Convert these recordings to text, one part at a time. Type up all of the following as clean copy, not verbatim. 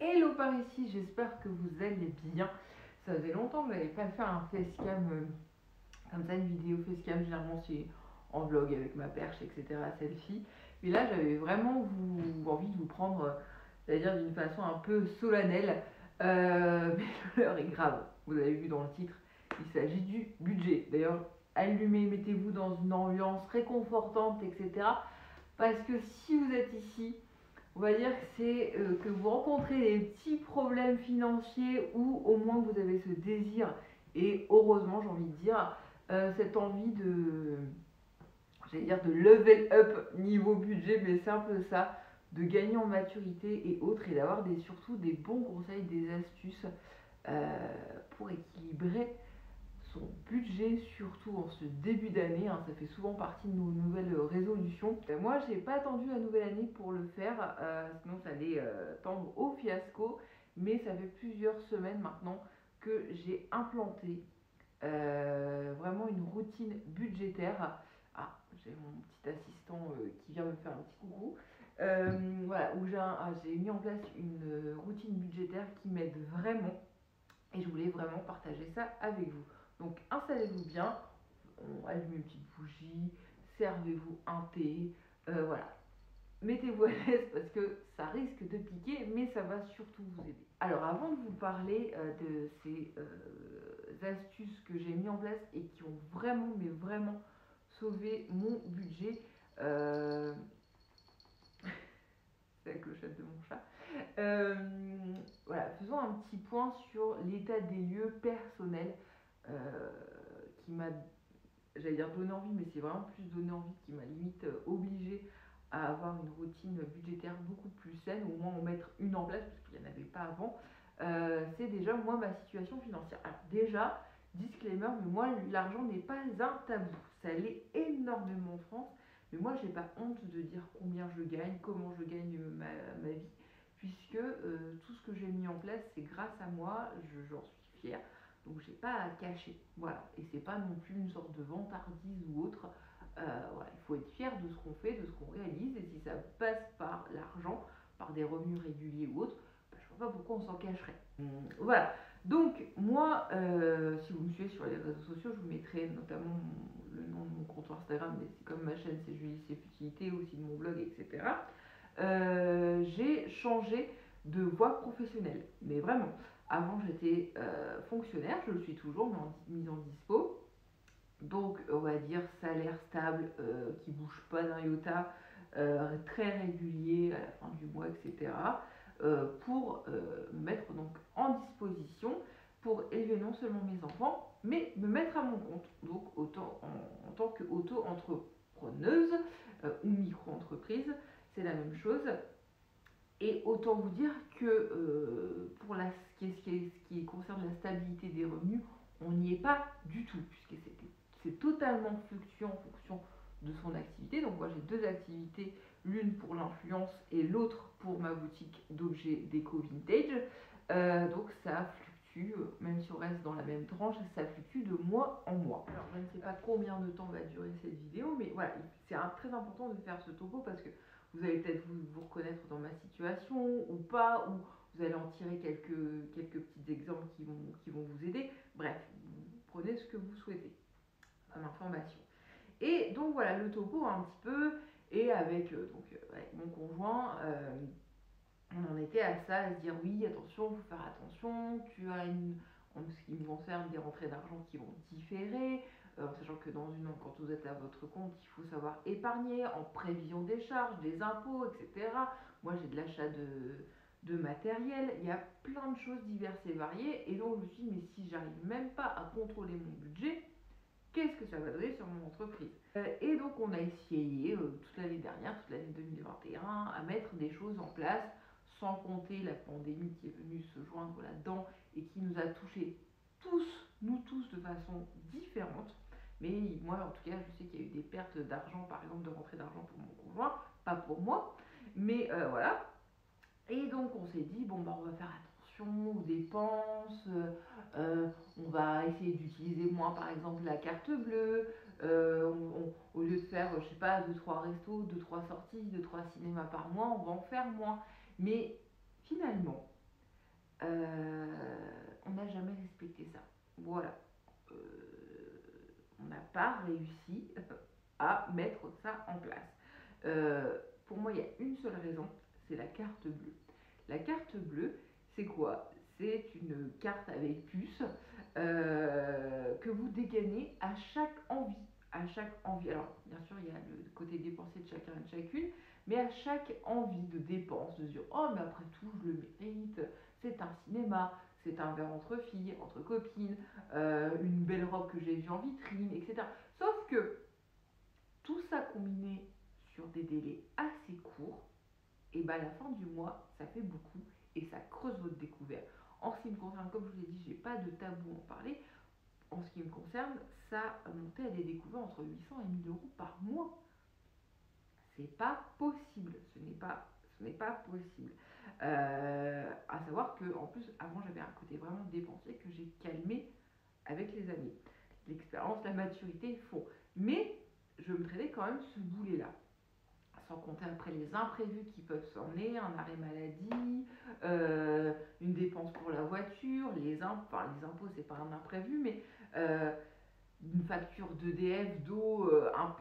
Hello par ici, j'espère que vous allez bien. Ça faisait longtemps que je n'avais pas fait un facecam comme ça, une vidéo facecam. Généralement c'est en vlog avec ma perche, etc. selfie. Mais là j'avais vraiment envie de vous prendre, c'est-à-dire d'une façon un peu solennelle. Mais l'heure est grave, vous avez vu dans le titre, il s'agit du budget. D'ailleurs, allumez, mettez-vous dans une ambiance réconfortante, etc. Parce que si vous êtes ici, on va dire que c'est que vous rencontrez des petits problèmes financiers ou au moins vous avez ce désir, et heureusement j'ai envie de dire, cette envie de level up niveau budget, mais c'est un peu ça, de gagner en maturité et autres, et d'avoir surtout des bons conseils, des astuces pour équilibrer son budget, surtout en ce début d'année, hein. Ça fait souvent partie de nos nouvelles résolutions. Moi, j'ai pas attendu la nouvelle année pour le faire, sinon ça allait tendre au fiasco. Mais ça fait plusieurs semaines maintenant que j'ai implanté vraiment une routine budgétaire. Ah, j'ai mon petit assistant qui vient me faire un petit coucou. Voilà, où j'ai mis en place une routine budgétaire qui m'aide vraiment, et je voulais vraiment partager ça avec vous. Donc installez-vous bien, allumez une petite bougie, servez-vous un thé, voilà. Mettez-vous à l'aise parce que ça risque de piquer, mais ça va surtout vous aider. Alors avant de vous parler de ces astuces que j'ai mis en place et qui ont vraiment, mais vraiment sauvé mon budget, c'est la clochette de mon chat. Voilà, faisons un petit point sur l'état des lieux personnel qui m'a, j'allais dire donné envie, mais c'est vraiment plus donné envie, qui m'a limite obligée à avoir une routine budgétaire beaucoup plus saine, ou au moins en mettre une en place, parce qu'il n'y en avait pas avant. C'est déjà moi ma situation financière. Alors déjà, disclaimer, mais moi l'argent n'est pas un tabou. Ça l'est énormément en France, mais moi j'ai pas honte de dire combien je gagne, comment je gagne ma vie, puisque tout ce que j'ai mis en place, c'est grâce à moi, j'en suis fière. Donc j'ai pas à cacher, voilà. Et c'est pas non plus une sorte de vantardise ou autre. Voilà, il faut être fier de ce qu'on fait, de ce qu'on réalise, et si ça passe par l'argent, par des revenus réguliers ou autres, bah, je vois pas pourquoi on s'en cacherait. Voilà. Donc moi, si vous me suivez sur les réseaux sociaux, je vous mettrai notamment le nom de mon compte Instagram, mais c'est comme ma chaîne, c'est Julie C'est Futilité, aussi de mon blog, etc. J'ai changé de voie professionnelle, mais vraiment. Avant, j'étais fonctionnaire, je le suis toujours, mais mise en dispo. Donc, on va dire salaire stable, qui bouge pas d'un iota, très régulier à la fin du mois, etc. Pour me mettre donc en disposition pour élever non seulement mes enfants, mais me mettre à mon compte. Donc, autant en tant qu'auto-entrepreneuse ou micro-entreprise, c'est la même chose. Et autant vous dire que pour ce qui concerne la stabilité des revenus, on n'y est pas du tout, puisque c'est totalement fluctuant en fonction de son activité. Donc moi j'ai deux activités, l'une pour l'influence et l'autre pour ma boutique d'objets déco vintage. Donc ça fluctue, même si on reste dans la même tranche, ça fluctue de mois en mois. Alors je ne sais pas combien de temps va durer cette vidéo, mais voilà, c'est très important de faire ce topo parce que vous allez peut-être vous reconnaître dans ma situation ou pas, ou vous allez en tirer quelques petits exemples qui vont vous aider. Bref, vous prenez ce que vous souhaitez comme information. Et donc voilà le topo un petit peu, et avec mon conjoint, on en était à ça, à se dire oui, attention, il faut faire attention, tu as en ce qui me concerne des rentrées d'argent qui vont différer, en sachant que quand vous êtes à votre compte, il faut savoir épargner en prévision des charges, des impôts, etc. Moi j'ai de l'achat de matériel, il y a plein de choses diverses et variées, et donc je me suis dit, mais si j'arrive même pas à contrôler mon budget, qu'est-ce que ça va donner sur mon entreprise? Et donc on a essayé toute l'année dernière, toute l'année 2021, à mettre des choses en place, sans compter la pandémie qui est venue se joindre là-dedans et qui nous a touchés tous, nous tous, de façon différente. Mais moi, en tout cas, je sais qu'il y a eu des pertes d'argent, par exemple, de rentrée d'argent pour mon conjoint, pas pour moi. Mais voilà. Et donc on s'est dit, bon, bah, on va faire attention aux dépenses, on va essayer d'utiliser moins par exemple la carte bleue, Au lieu de faire, je sais pas, deux trois restos, deux trois sorties, deux trois cinémas par mois, on va en faire moins. Mais finalement, on n'a jamais respecté ça. Voilà. Euh, on n'a pas réussi à mettre ça en place. Pour moi, il y a une seule raison, c'est la carte bleue. La carte bleue, c'est quoi? C'est une carte avec puce que vous dégainez à chaque envie. À chaque envie. Alors, bien sûr, il y a le côté dépensé de chacun et de chacune, mais à chaque envie de dépense, de dire oh, mais après tout, je le mérite, c'est un cinéma, c'est un verre entre filles, entre copines, une belle robe que j'ai vue en vitrine, etc. Sauf que tout ça combiné sur des délais assez courts, et bien à la fin du mois, ça fait beaucoup et ça creuse votre découvert. En ce qui me concerne, comme je vous l'ai dit, j'ai pas de tabou à en parler. En ce qui me concerne, ça a monté à des découvertes entre 800 et 1000 euros par mois. C'est pas possible, ce n'est pas possible. À savoir que, en plus, avant j'avais un côté vraiment dépensier que j'ai calmé avec les années. L'expérience, la maturité font. Mais je me traînais quand même ce boulet-là. Sans compter après les imprévus qui peuvent s'emmener, un arrêt maladie, une dépense pour la voiture, les impôts c'est pas un imprévu, mais une facture d'EDF, d'eau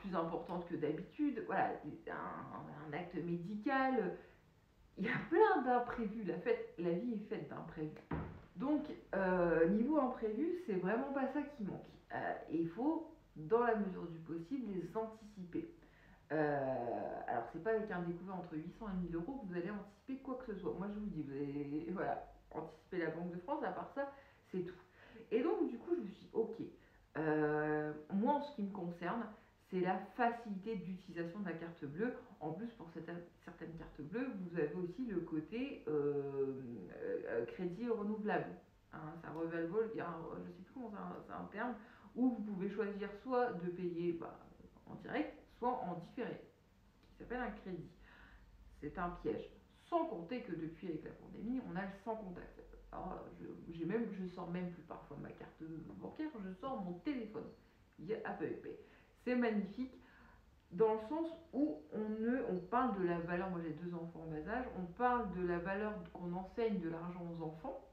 plus importante que d'habitude, voilà, un acte médical, il y a plein d'imprévus, la vie est faite d'imprévus. Donc, niveau imprévu, c'est vraiment pas ça qui manque. Et il faut, dans la mesure du possible, les anticiper. Alors, c'est pas avec un découvert entre 800 et 1000 euros que vous allez anticiper quoi que ce soit. Moi, je vous dis, vous allez voilà, anticiper la Banque de France, à part ça, c'est tout. Et donc, du coup, je me suis dit, ok, moi, en ce qui me concerne, c'est la facilité d'utilisation de la carte bleue. En plus, pour certaines cartes bleues, vous avez aussi le côté crédit renouvelable. Hein, ça revalvole, je ne sais plus comment c'est un terme, où vous pouvez choisir soit de payer en direct, soit en différé, qui s'appelle un crédit. C'est un piège. Sans compter que depuis avec la pandémie, on a le sans contact. Alors, je sors même plus parfois ma carte bancaire, je sors mon téléphone via Apple Pay. C'est magnifique dans le sens où on parle de la valeur, moi j'ai deux enfants en bas âge, on parle de la valeur qu'on enseigne de l'argent aux enfants,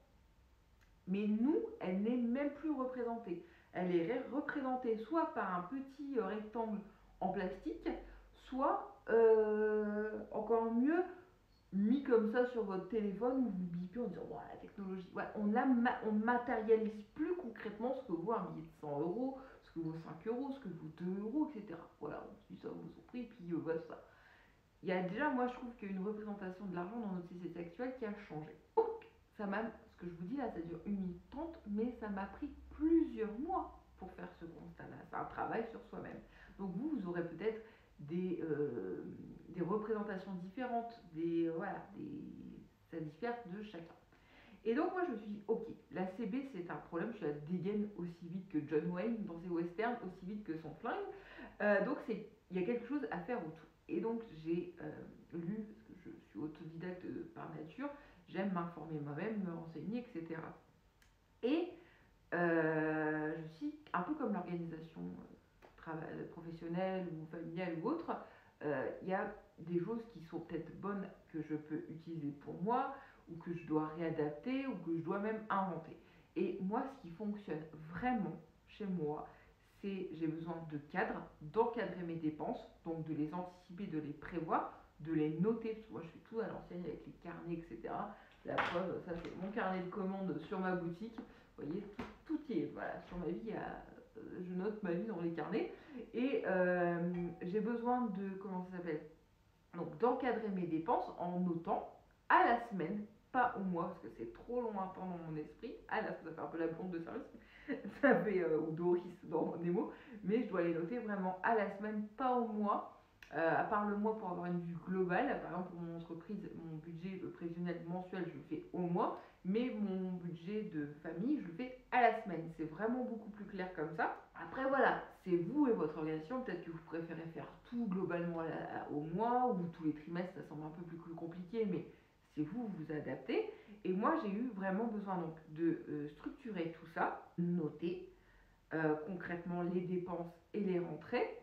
mais nous, elle n'est même plus représentée. Elle est représentée soit par un petit rectangle en plastique, soit encore mieux mis comme ça sur votre téléphone où vous bipez en disant wow, la technologie. Ouais, on matérialise plus concrètement ce que vaut un billet de 100 euros, ce que vaut 5 euros, ce que vaut 2 euros, etc. Voilà, on se dit ça vous son prix, puis voilà ça. Il y a déjà, moi je trouve qu'il y a une représentation de l'argent dans notre société actuelle qui a changé. Donc, ce que je vous dis là, ça dure 1 minute 30, mais ça m'a pris plusieurs mois pour faire ce constat-là. C'est un travail sur soi-même. Donc vous aurez peut-être des représentations différentes, ça diffère de chacun. Et donc moi je me suis dit, ok, la CB c'est un problème, je la dégaine aussi vite que John Wayne dans ses westerns, aussi vite que son flingue. Donc il y a quelque chose à faire autour. Et donc j'ai lu, parce que je suis autodidacte par nature, j'aime m'informer moi-même, me renseigner, etc. Et je suis un peu comme l'organisation professionnelle ou familiale ou autre, il y a des choses qui sont peut-être bonnes que je peux utiliser pour moi, ou que je dois réadapter, ou que je dois même inventer. Et moi, ce qui fonctionne vraiment chez moi, c'est j'ai besoin de cadre, d'encadrer mes dépenses, donc de les anticiper, de les prévoir, de les noter, parce que moi je fais tout à l'ancienne avec les carnets, etc. La preuve, ça c'est mon carnet de commandes sur ma boutique. Vous voyez, tout y est. Voilà, sur ma vie, je note ma vie dans les carnets. Et j'ai besoin de, comment ça s'appelle? Donc d'encadrer mes dépenses en notant à la semaine, pas au mois, parce que c'est trop long à temps dans mon esprit. À la semaine, ça fait un peu la blonde de service, ça fait, ou Doris dans Nemo, mais je dois les noter vraiment à la semaine, pas au mois. À part le mois pour avoir une vue globale, par exemple pour mon entreprise, mon budget prévisionnel mensuel, je le fais au mois, mais mon budget de famille, je le fais à la semaine. C'est vraiment beaucoup plus clair comme ça. Après voilà, c'est vous et votre organisation, peut-être que vous préférez faire tout globalement au mois, ou tous les trimestres, ça semble un peu plus compliqué, mais c'est vous, vous adaptez. Et moi j'ai eu vraiment besoin donc de structurer tout ça, noter, concrètement les dépenses et les rentrées,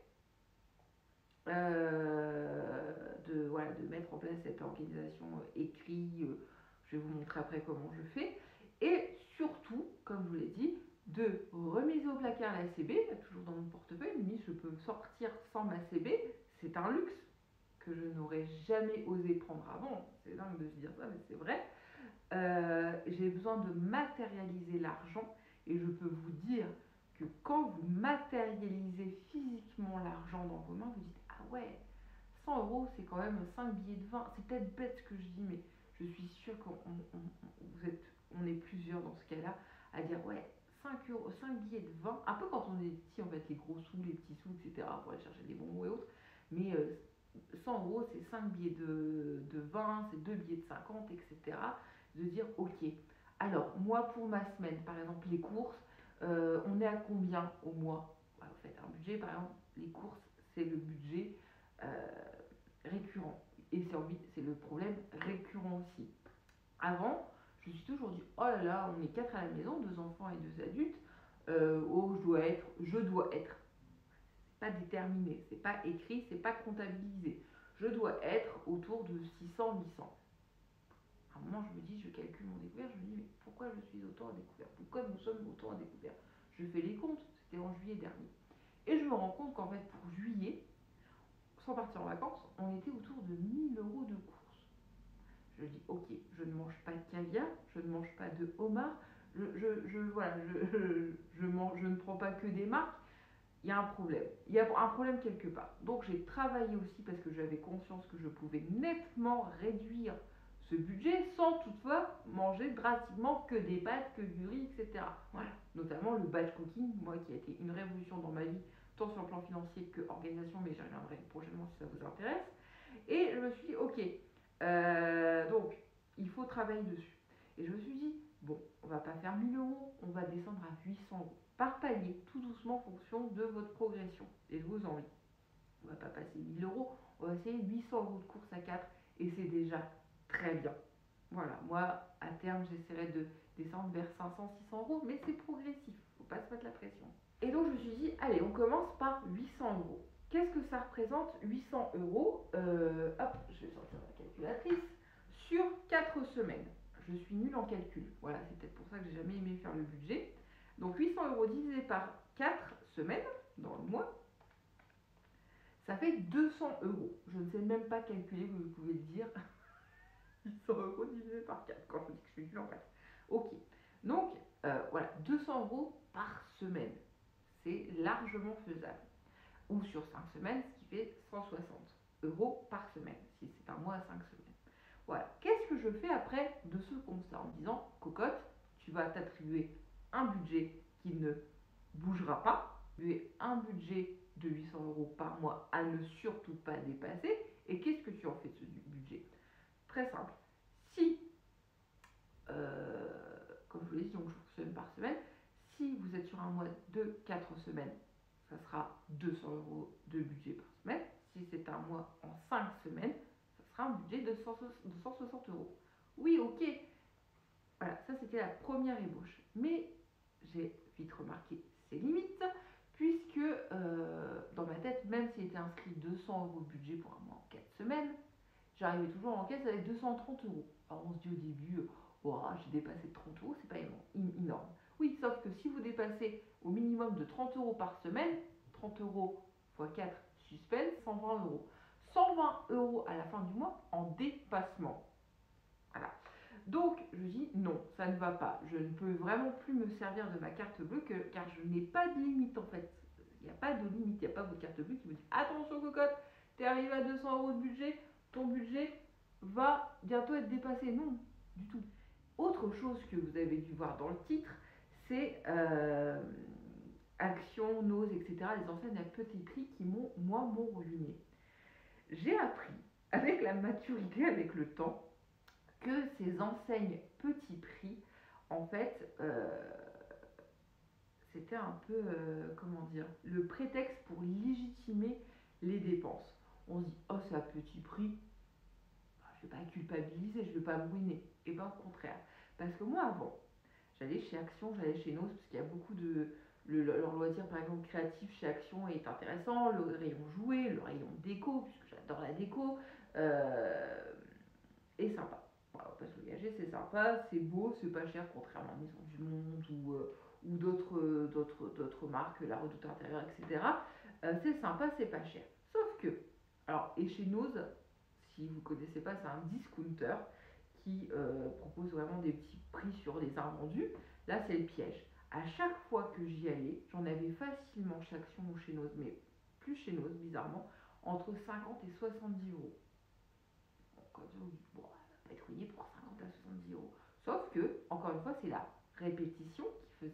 voilà, de mettre en place cette organisation écrite. Je vais vous montrer après comment je fais. Et surtout, comme je vous l'ai dit, de remiser au placard la CB, toujours dans mon portefeuille. Limite, je peux sortir sans ma CB. C'est un luxe que je n'aurais jamais osé prendre avant. C'est dingue de se dire ça, mais c'est vrai. J'ai besoin de matérialiser l'argent et je peux vous dire que quand vous matérialisez physiquement l'argent dans vos mains, vous dites ah ouais, 100 euros c'est quand même 5 billets de vin. C'est peut-être bête ce que je dis, mais je suis sûre on est plusieurs dans ce cas-là à dire ouais, 5 euros, 5 billets de vin, un peu quand on est petit en fait, les gros sous, les petits sous, etc. pour aller chercher des bonbons et autres, mais 100 euros c'est 5 billets de 20, c'est 2 billets de 50, etc. De dire ok, alors moi pour ma semaine, par exemple les courses, on est à combien au mois? Vous faites un budget, par exemple, les courses, c'est le budget euh, récurrent. Et c'est le problème récurrent aussi. Avant, je me suis toujours dit, oh là là, on est quatre à la maison, deux enfants et deux adultes, oh je dois être. C'est pas déterminé, c'est pas écrit, c'est pas comptabilisé. Je dois être autour de 600, 800. À un moment, je me dis, je calcule mon découvert, je me dis, mais pourquoi je suis autant à découvert? Pourquoi nous sommes autant à découvert? Je fais les comptes, c'était en juillet dernier. Et je me rends compte qu'en fait, pour juillet, sans partir en vacances, on était autour de 1000 euros de courses. Je dis, ok, je ne mange pas de caviar, je ne mange pas de homard, voilà, je ne prends pas que des marques. Il y a un problème. Il y a un problème quelque part. Donc j'ai travaillé aussi parce que j'avais conscience que je pouvais nettement réduire ce budget sans toutefois manger drastiquement que des pâtes, que du riz, etc. Voilà. Notamment le batch cooking, moi qui a été une révolution dans ma vie, tant sur le plan financier que organisation, mais j'y reviendrai prochainement si ça vous intéresse. Et je me suis dit, ok, donc il faut travailler dessus. Et je me suis dit, bon, on va pas faire 1000 euros, on va descendre à 800 euros par palier, tout doucement en fonction de votre progression et de vos envies. On va pas passer 1000 euros, on va essayer 800 euros de course à 4 et c'est déjà très bien. Voilà, moi à terme j'essaierai de descendre vers 500, 600 euros, mais c'est progressif, faut pas se mettre la pression. Et donc je me suis dit, allez, on commence par 800 euros. Qu'est-ce que ça représente 800 euros? Hop, je vais sortir ma calculatrice. Sur 4 semaines. Je suis nulle en calcul. Voilà, c'est peut-être pour ça que j'ai jamais aimé faire le budget. Donc 800 euros divisé par 4 semaines dans le mois, ça fait 200 euros. Je ne sais même pas calculer, vous pouvez le dire. 800 euros divisé par 4 quand je dis que je suis nulle en maths. Ok. Donc voilà, 200 euros par semaine. C'est largement faisable. Ou sur 5 semaines, ce qui fait 160 euros par semaine, si c'est un mois à 5 semaines. Voilà. Qu'est-ce que je fais après de ce constat en me disant, cocotte, tu vas t'attribuer un budget qui ne bougera pas, un budget de 800 euros par mois à ne surtout pas dépasser. Et qu'est-ce que tu en fais de ce budget? Très simple. Si, comme je vous l'ai dit, donc je fonctionne par semaine, si vous êtes sur un mois de 4 semaines, ça sera 200 euros de budget par semaine. Si c'est un mois en 5 semaines, ça sera un budget de 160 euros. Oui, ok. Voilà, ça c'était la première ébauche. Mais j'ai vite remarqué ses limites, puisque dans ma tête, même s'il était inscrit 200 euros de budget pour un mois en 4 semaines, j'arrivais toujours en caisse avec 230 euros. Alors on se dit au début, oh, j'ai dépassé de 30 euros, c'est pas énorme. Oui, sauf que si vous dépassez au minimum de 30 euros par semaine, 30 euros x 4, suspense, 120 euros. 120 euros à la fin du mois en dépassement. Voilà. Donc je dis non, ça ne va pas. Je ne peux vraiment plus me servir de ma carte bleue car je n'ai pas de limite en fait. Il n'y a pas de limite, il n'y a pas votre carte bleue qui vous dit attention cocotte, t'es arrivé à 200 euros de budget, ton budget va bientôt être dépassé. Non, du tout. Autre chose que vous avez dû voir dans le titre, c'est Action, Nose, etc. Les enseignes à petit prix qui m'ont ruiné. J'ai appris avec la maturité, avec le temps, que ces enseignes petit prix, en fait, c'était un peu, comment dire, le prétexte pour légitimer les dépenses. On se dit, oh, c'est à petit prix, je ne vais pas culpabiliser, je ne vais pas me ruiner. Et bien, au contraire. Parce que moi, avant, j'allais chez Action, j'allais chez Nose, parce qu'il y a beaucoup leur loisir par exemple créatif chez Action est intéressant, le rayon jouet, le rayon déco, puisque j'adore la déco, est sympa. Voilà, on va pas se le gâcher, c'est sympa, c'est beau, c'est pas cher contrairement à Maison du Monde ou d'autres marques, La Redoute Intérieure, etc. C'est sympa, c'est pas cher. Sauf que, alors, et chez Nose, si vous connaissez pas, c'est un discounter qui propose vraiment des petits prix sur les invendus. Là, c'est le piège. À chaque fois que j'y allais, j'en avais facilement chez Action ou chez Nose, mais plus chez Nose, bizarrement, entre 50 et 70 euros. Bon, quand on dit, bon, on va pas être ruiné pour 50 à 70 euros. Sauf que, encore une fois, c'est la répétition qui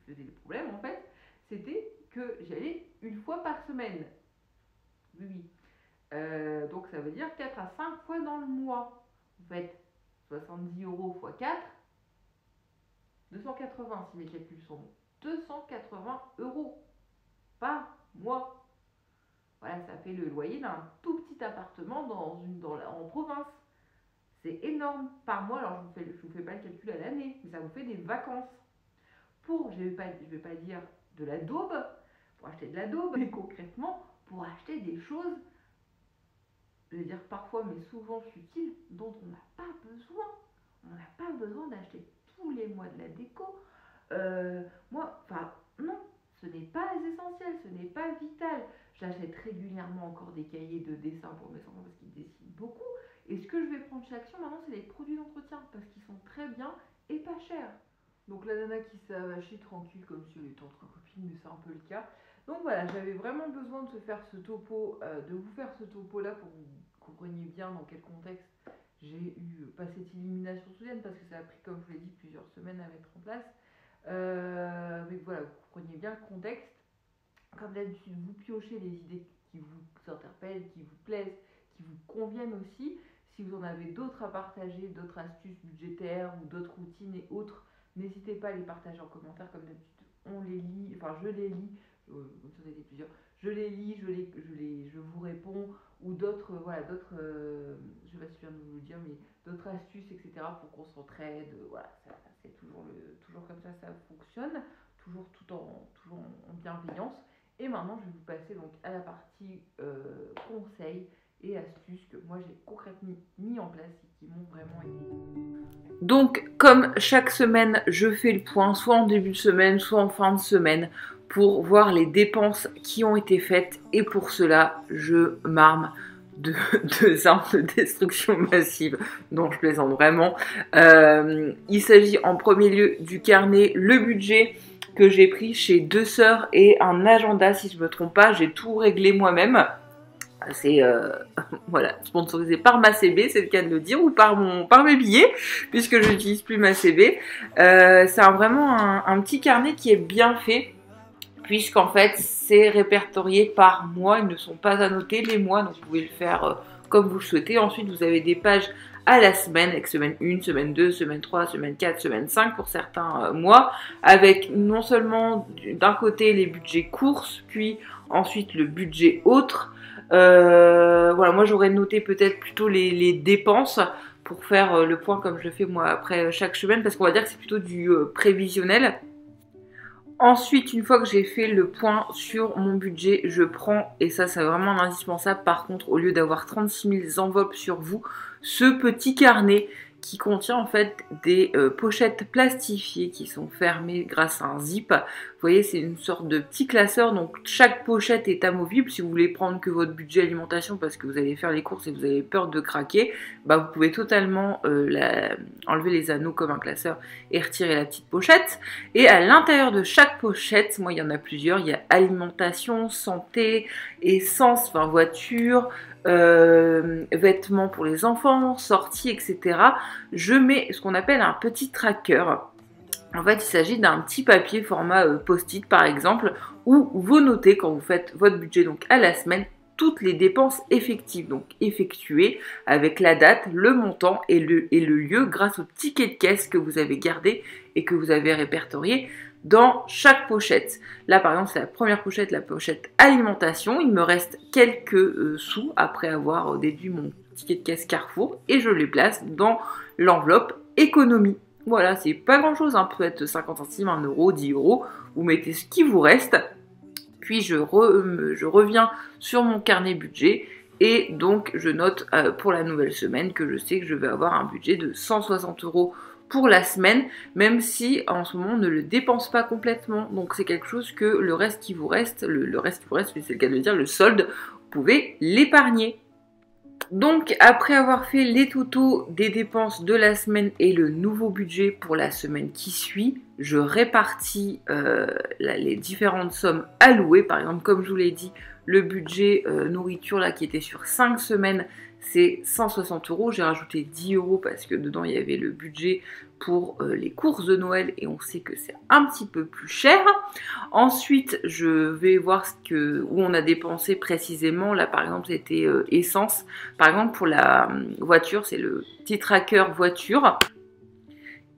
faisait le problème, en fait. C'était que j'allais une fois par semaine. Oui, oui. Donc ça veut dire 4 à 5 fois dans le mois. Vous faites 70 euros x 4, 280 si mes calculs sont bons. 280 euros par mois. Voilà, ça fait le loyer d'un tout petit appartement en province. C'est énorme par mois. Alors je vous fais pas le calcul à l'année, mais ça vous fait des vacances. Je vais pas dire de la daube, pour acheter de la daube, mais concrètement pour acheter des choses, je veux dire parfois mais souvent futiles, dont on n'a pas besoin. On n'a pas besoin d'acheter tous les mois de la déco. Non, ce n'est pas essentiel, ce n'est pas vital. J'achète régulièrement encore des cahiers de dessin pour mes enfants parce qu'ils dessinent beaucoup. Et ce que je vais prendre chez Action maintenant, c'est les produits d'entretien parce qu'ils sont très bien et pas chers. Donc la nana qui s'est avachée tranquille comme si elle était entre copines, mais c'est un peu le cas. Donc voilà, j'avais vraiment besoin de faire ce topo, de vous faire ce topo là pour que vous compreniez bien dans quel contexte j'ai eu pas cette élimination soudaine parce que ça a pris, comme je vous l'ai dit, plusieurs semaines à mettre en place. Mais voilà, vous compreniez bien le contexte. Comme d'habitude, vous piochez les idées qui vous interpellent, qui vous plaisent, qui vous conviennent aussi. Si vous en avez d'autres à partager, d'autres astuces budgétaires ou d'autres routines et autres, n'hésitez pas à les partager en commentaire. Comme d'habitude, on les lit, enfin je les lis, comme si on était plusieurs, je les lis, je vous réponds, ou d'autres, voilà, d'autres, je sais pas si je viens de vous le dire, mais d'autres astuces, etc. pour qu'on s'entraide. Voilà, c'est toujours comme ça fonctionne, toujours en bienveillance. Et maintenant, je vais vous passer donc à la partie conseils et astuces que moi j'ai concrètement mis en place et qui m'ont vraiment aidé. Donc, comme chaque semaine, je fais le point, soit en début de semaine, soit en fin de semaine, pour voir les dépenses qui ont été faites. Et pour cela, je m'arme de armes de destruction massive, dont je plaisante vraiment. Il s'agit en premier lieu du carnet, le budget que j'ai pris chez Deux Sœurs et un agenda, si je ne me trompe pas, j'ai tout réglé moi-même. C'est voilà, sponsorisé par MaCB, c'est le cas de le dire, ou par mes billets, puisque je n'utilise plus MaCB. C'est vraiment un petit carnet qui est bien fait, puisqu'en fait c'est répertorié par mois, ils ne sont pas annotés les mois, donc vous pouvez le faire comme vous le souhaitez. Ensuite vous avez des pages à la semaine, avec semaine 1, semaine 2, semaine 3, semaine 4, semaine 5 pour certains mois, avec non seulement d'un côté les budgets courses, puis ensuite le budget autre. Voilà, moi j'aurais noté peut-être plutôt les dépenses pour faire le point comme je le fais moi après chaque semaine, parce qu'on va dire que c'est plutôt du prévisionnel. Ensuite, une fois que j'ai fait le point sur mon budget, je prends, et ça c'est vraiment indispensable par contre, au lieu d'avoir 36 000 enveloppes sur vous, ce petit carnet qui contient en fait des pochettes plastifiées qui sont fermées grâce à un zip. Vous voyez, c'est une sorte de petit classeur, donc chaque pochette est amovible. Si vous voulez prendre que votre budget alimentation parce que vous allez faire les courses et vous avez peur de craquer, bah vous pouvez totalement enlever les anneaux comme un classeur et retirer la petite pochette. Et à l'intérieur de chaque pochette, moi il y en a plusieurs, il y a alimentation, santé, essence, enfin voiture, vêtements pour les enfants, sorties, etc. Je mets ce qu'on appelle un petit tracker. En fait, il s'agit d'un petit papier format post-it par exemple, où vous notez quand vous faites votre budget donc à la semaine toutes les dépenses effectives, donc effectuées avec la date, le montant et le lieu grâce au ticket de caisse que vous avez gardé et que vous avez répertorié dans chaque pochette. Là par exemple c'est la première pochette, la pochette alimentation. Il me reste quelques sous après avoir déduit mon ticket de caisse Carrefour et je les place dans l'enveloppe économie. Voilà, c'est pas grand chose, hein, peut être 50 centimes, 1 euro, 10 euros, vous mettez ce qui vous reste, puis je reviens sur mon carnet budget et donc je note pour la nouvelle semaine que je sais que je vais avoir un budget de 160 euros pour la semaine, même si en ce moment on ne le dépense pas complètement. Donc c'est quelque chose que le reste qui vous reste, le reste qui vous reste, c'est le cas de le dire, le solde, vous pouvez l'épargner. Donc après avoir fait les totaux des dépenses de la semaine et le nouveau budget pour la semaine qui suit, je répartis les différentes sommes allouées. Par exemple, comme je vous l'ai dit, le budget nourriture là qui était sur 5 semaines, c'est 160 euros. J'ai rajouté 10 euros parce que dedans il y avait le budget pour les courses de Noël et on sait que c'est un petit peu plus cher. Ensuite, je vais voir où on a dépensé précisément. Là, par exemple, c'était essence. Par exemple, pour la voiture, c'est le petit tracker voiture.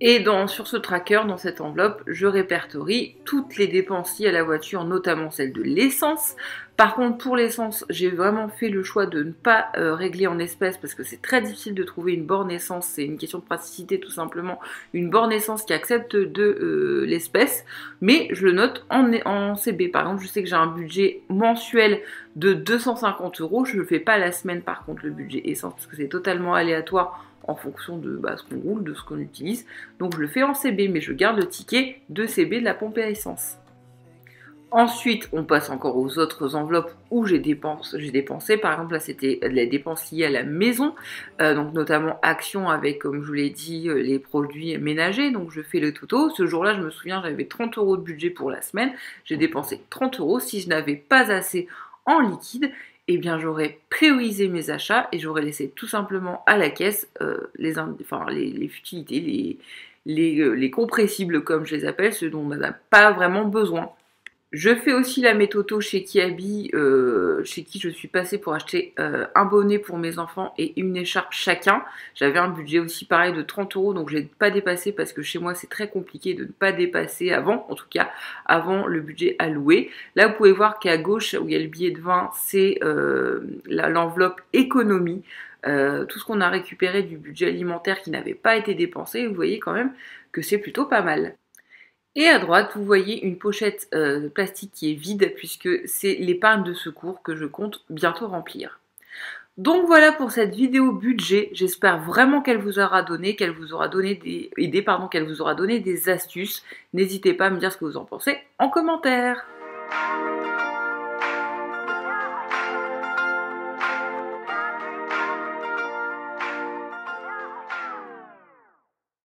Et sur ce tracker, dans cette enveloppe, je répertorie toutes les dépenses liées à la voiture, notamment celle de l'essence. Par contre, pour l'essence, j'ai vraiment fait le choix de ne pas régler en espèces parce que c'est très difficile de trouver une borne essence. C'est une question de praticité tout simplement. Une borne essence qui accepte de l'espèce. Mais je le note en CB. Par exemple, je sais que j'ai un budget mensuel de 250 euros. Je ne le fais pas la semaine par contre le budget essence parce que c'est totalement aléatoire en fonction de ce qu'on roule, de ce qu'on utilise. Donc je le fais en CB, mais je garde le ticket de CB de la pompe à essence. Ensuite, on passe encore aux autres enveloppes où j'ai dépensé. Par exemple, là, c'était les dépenses liées à la maison, donc notamment Action avec, comme je vous l'ai dit, les produits ménagers. Donc, je fais le toto. Ce jour-là, je me souviens, j'avais 30 euros de budget pour la semaine. J'ai dépensé 30 euros. Si je n'avais pas assez en liquide, eh bien, j'aurais priorisé mes achats et j'aurais laissé tout simplement à la caisse les futilités, les compressibles, comme je les appelle, ceux dont on n'a pas vraiment besoin. Je fais aussi la métoto chez Kiabi, chez qui je suis passée pour acheter un bonnet pour mes enfants et une écharpe chacun. J'avais un budget aussi pareil de 30 euros, donc je n'ai pas dépassé parce que chez moi c'est très compliqué de ne pas dépasser avant, en tout cas avant le budget alloué. Là vous pouvez voir qu'à gauche où il y a le billet de 20, c'est l'enveloppe économie. Tout ce qu'on a récupéré du budget alimentaire qui n'avait pas été dépensé, vous voyez quand même que c'est plutôt pas mal. Et à droite, vous voyez une pochette plastique qui est vide puisque c'est l'épargne de secours que je compte bientôt remplir. Donc voilà pour cette vidéo budget, j'espère vraiment qu'elle vous aura donné, qu'elle vous aura donné des astuces. N'hésitez pas à me dire ce que vous en pensez en commentaire.